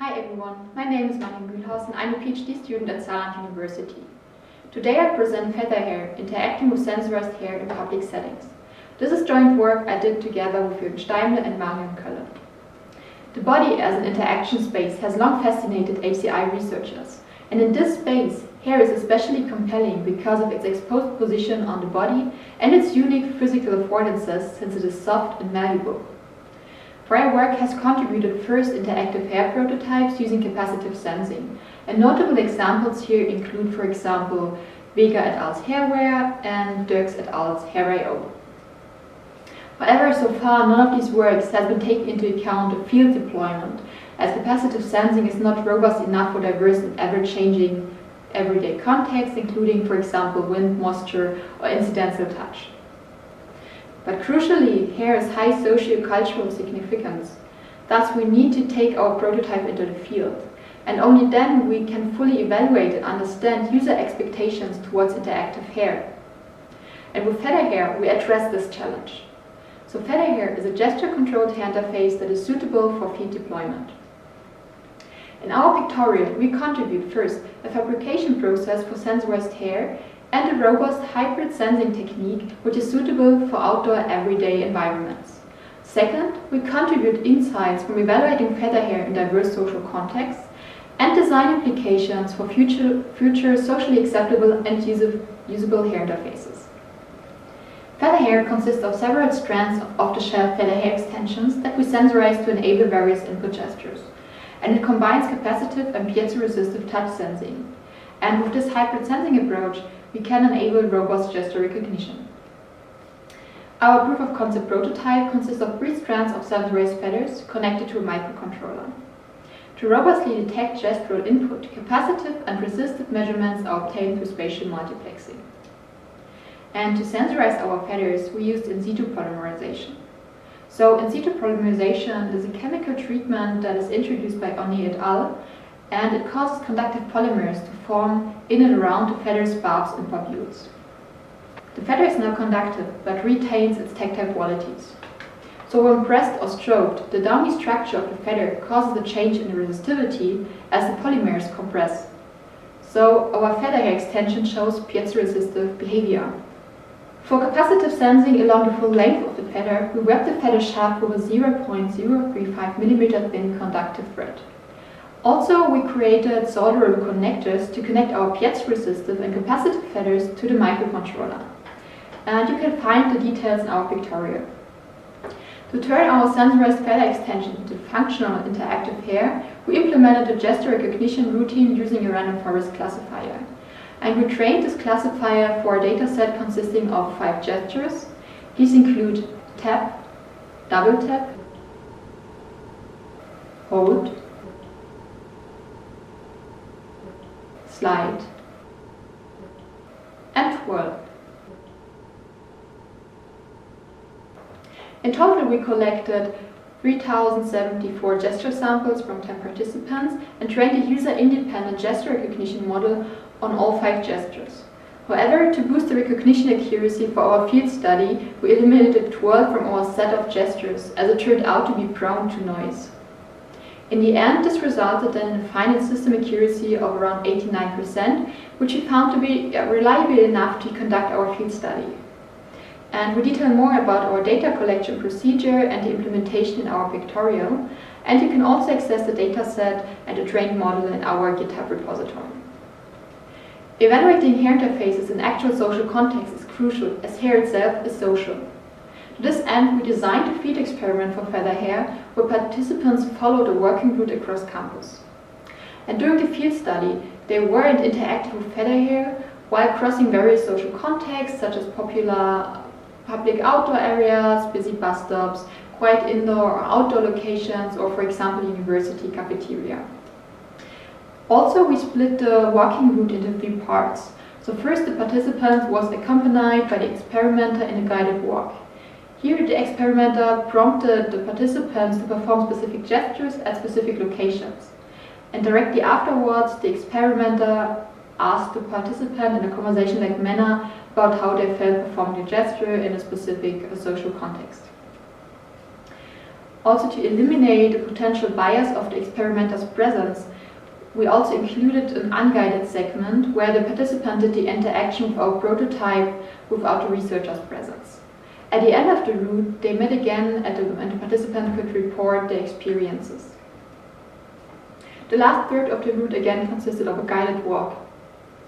Hi everyone, my name is Martin Mühlhaus and I'm a PhD student at Saarland University. Today I present FeatherHair, interacting with sensorized hair in public settings. This is joint work I did together with Jürgen Steimle and Marion Kölle. The body as an interaction space has long fascinated HCI researchers, and in this space, hair is especially compelling because of its exposed position on the body and its unique physical affordances since it is soft and malleable. Prior work has contributed first interactive hair prototypes using capacitive sensing, and notable examples here include, for example, Vega et al.'s Hairware and Dirks et al.'s Hair.io. However, so far none of these works has been taken into account of field deployment, as capacitive sensing is not robust enough for diverse and ever-changing everyday contexts, including, for example, wind, moisture, or incidental touch. But crucially, hair has high socio-cultural significance. Thus, we need to take our prototype into the field, and only then we can fully evaluate and understand user expectations towards interactive hair. And with FeatherHair, we address this challenge. So FeatherHair is a gesture-controlled hair interface that is suitable for field deployment. In our pictorial, we contribute first a fabrication process for sensorized hair and a robust hybrid sensing technique which is suitable for outdoor everyday environments. Second, we contribute insights from evaluating FeatherHair in diverse social contexts and design implications for future socially acceptable and usable hair interfaces. FeatherHair consists of several strands of off-the-shelf FeatherHair extensions that we sensorize to enable various input gestures, and it combines capacitive and piezoresistive touch sensing. And with this hybrid sensing approach, we can enable robust gesture recognition. Our proof of concept prototype consists of 3 strands of sensorized feathers connected to a microcontroller. To robustly detect gestural input, capacitive and resistive measurements are obtained through spatial multiplexing. And to sensorize our feathers, we used in situ polymerization. So in situ polymerization is a chemical treatment that is introduced by Oni et al., and it causes conductive polymers to form in and around the feather's barbs and barbules. The feather is now conductive but retains its tactile qualities. So when pressed or stroked, the downy structure of the feather causes a change in the resistivity as the polymers compress. So our FeatherHair extension shows piezoresistive behavior. For capacitive sensing along the full length of the feather, we wrap the feather shaft with a 0.035 mm thin conductive thread. Also, we created solderable connectors to connect our piezoresistive and capacitive feathers to the microcontroller. And you can find the details in our pictorial. To turn our sensorized feather extension into functional interactive hair, we implemented a gesture recognition routine using a random forest classifier. And we trained this classifier for a dataset consisting of 5 gestures. These include tap, double tap, hold, slide, and twirl. In total, we collected 3,074 gesture samples from 10 participants and trained a user-independent gesture recognition model on all 5 gestures. However, to boost the recognition accuracy for our field study, we eliminated twirl from our set of gestures, as it turned out to be prone to noise. In the end, this resulted in a final system accuracy of around 89%, which we found to be reliable enough to conduct our field study. And we detail more about our data collection procedure and the implementation in our pictorial, and you can also access the dataset and the trained model in our GitHub repository. Evaluating hair interfaces in actual social contexts is crucial, as hair itself is social. To this end, we designed a field experiment for FeatherHair, where participants followed a working route across campus. And during the field study, they weren't interactive with FeatherHair while crossing various social contexts, such as popular public outdoor areas, busy bus stops, quiet indoor or outdoor locations, or for example, university cafeteria. Also, we split the walking route into 3 parts. So first, the participant was accompanied by the experimenter in a guided walk. Here, the experimenter prompted the participants to perform specific gestures at specific locations. And directly afterwards, the experimenter asked the participant in a conversation-like manner about how they felt performing the gesture in a specific social context. Also, to eliminate the potential bias of the experimenter's presence, we also included an unguided segment where the participant did the interaction with our prototype without the researcher's presence. At the end of the route, they met again and the participant could report their experiences. The last third of the route again consisted of a guided walk.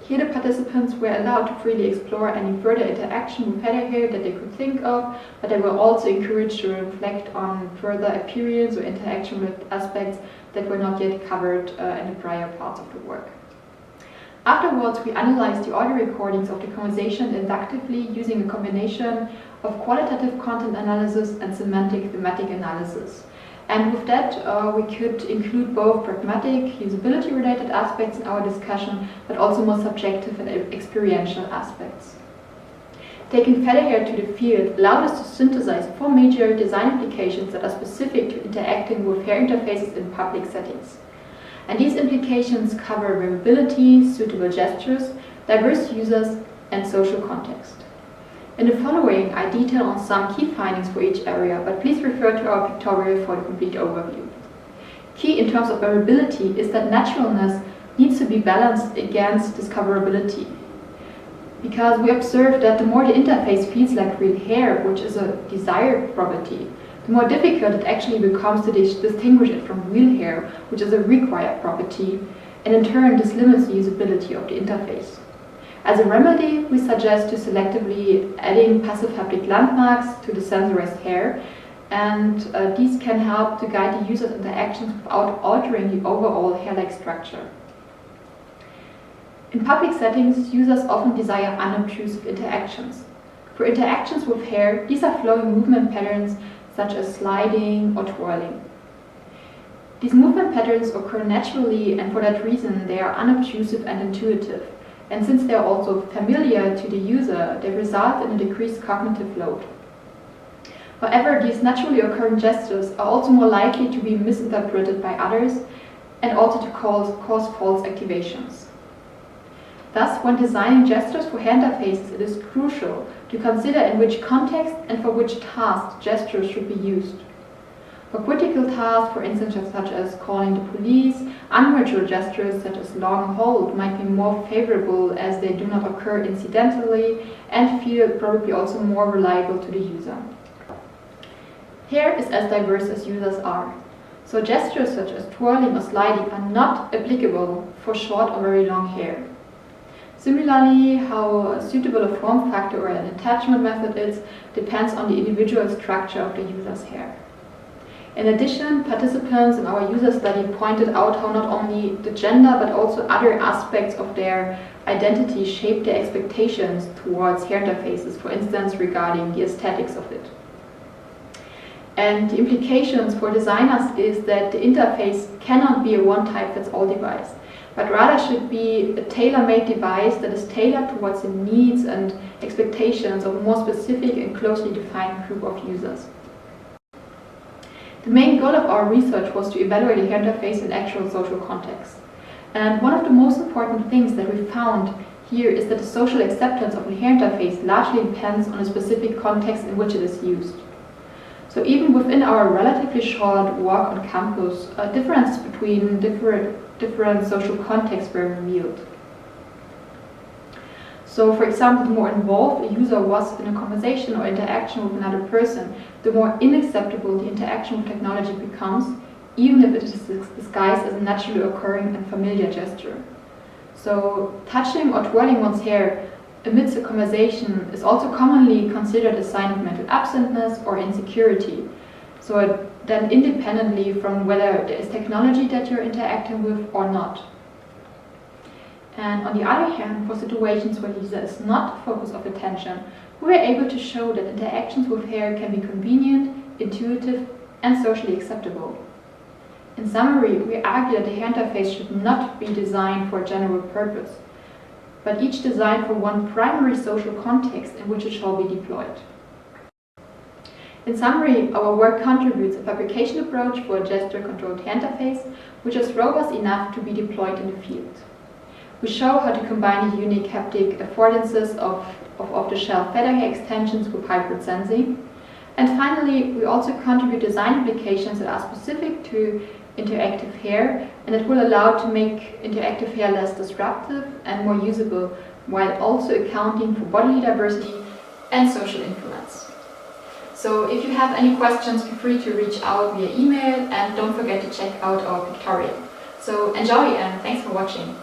Here the participants were allowed to freely explore any further interaction with FeatherHair that they could think of, but they were also encouraged to reflect on further appearance or interaction with aspects that were not yet covered in the prior parts of the work. Afterwards, we analyzed the audio recordings of the conversation inductively using a combination of qualitative content analysis and semantic thematic analysis. And with that, we could include both pragmatic, usability-related aspects in our discussion, but also more subjective and experiential aspects. Taking FeatherHair to the field allowed us to synthesize 4 major design implications that are specific to interacting with hair interfaces in public settings. And these implications cover variability, suitable gestures, diverse users, and social context. In the following, I detail on some key findings for each area, but please refer to our pictorial for the complete overview. Key in terms of variability is that naturalness needs to be balanced against discoverability. Because we observe that the more the interface feels like real hair, which is a desired property, the more difficult it actually becomes to distinguish it from real hair, which is a required property, and in turn this limits the usability of the interface. As a remedy, we suggest to selectively adding passive haptic landmarks to the sensorized hair, and these can help to guide the user's interactions without altering the overall hair-like structure. In public settings, users often desire unobtrusive interactions. For interactions with hair, these are flowing movement patterns such as sliding or twirling. These movement patterns occur naturally, and for that reason they are unobtrusive and intuitive. And since they are also familiar to the user, they result in a decreased cognitive load. However, these naturally occurring gestures are also more likely to be misinterpreted by others and also to cause false activations. Thus, when designing gestures for hair interfaces, it is crucial to consider in which context and for which tasks gestures should be used. For critical tasks, for instance such as calling the police, unvirtual gestures such as long hold might be more favorable as they do not occur incidentally and feel probably also more reliable to the user. Hair is as diverse as users are, so gestures such as twirling or sliding are not applicable for short or very long hair. Similarly, how suitable a form factor or an attachment method is depends on the individual structure of the user's hair. In addition, participants in our user study pointed out how not only the gender but also other aspects of their identity shape their expectations towards hair interfaces, for instance regarding the aesthetics of it. And the implications for designers is that the interface cannot be a one-type-fits-all device, but rather should be a tailor-made device that is tailored towards the needs and expectations of a more specific and closely defined group of users. The main goal of our research was to evaluate the hair interface in actual social contexts. And one of the most important things that we found here is that the social acceptance of a hair interface largely depends on a specific context in which it is used. So even within our relatively short walk on campus, differences between different social contexts were revealed. So for example, the more involved a user was in a conversation or interaction with another person, the more unacceptable the interaction with technology becomes, even if it is disguised as a naturally occurring and familiar gesture. So touching or twirling one's hair amidst a conversation is also commonly considered a sign of mental absentness or insecurity. So then independently from whether there is technology that you're interacting with or not. And on the other hand, for situations where the user is not the focus of attention, we were able to show that interactions with hair can be convenient, intuitive, and socially acceptable. In summary, we argue that the hair interface should not be designed for a general purpose, but each designed for one primary social context in which it shall be deployed. In summary, our work contributes a fabrication approach for a gesture-controlled hair interface, which is robust enough to be deployed in the field. We show how to combine the unique haptic affordances of off-the-shelf FeatherHair extensions with hybrid sensing, And finally, we also contribute design applications that are specific to interactive hair and that will allow to make interactive hair less disruptive and more usable, while also accounting for bodily diversity and social influence. So if you have any questions, feel free to reach out via email, and don't forget to check out our pictorial. So enjoy and thanks for watching.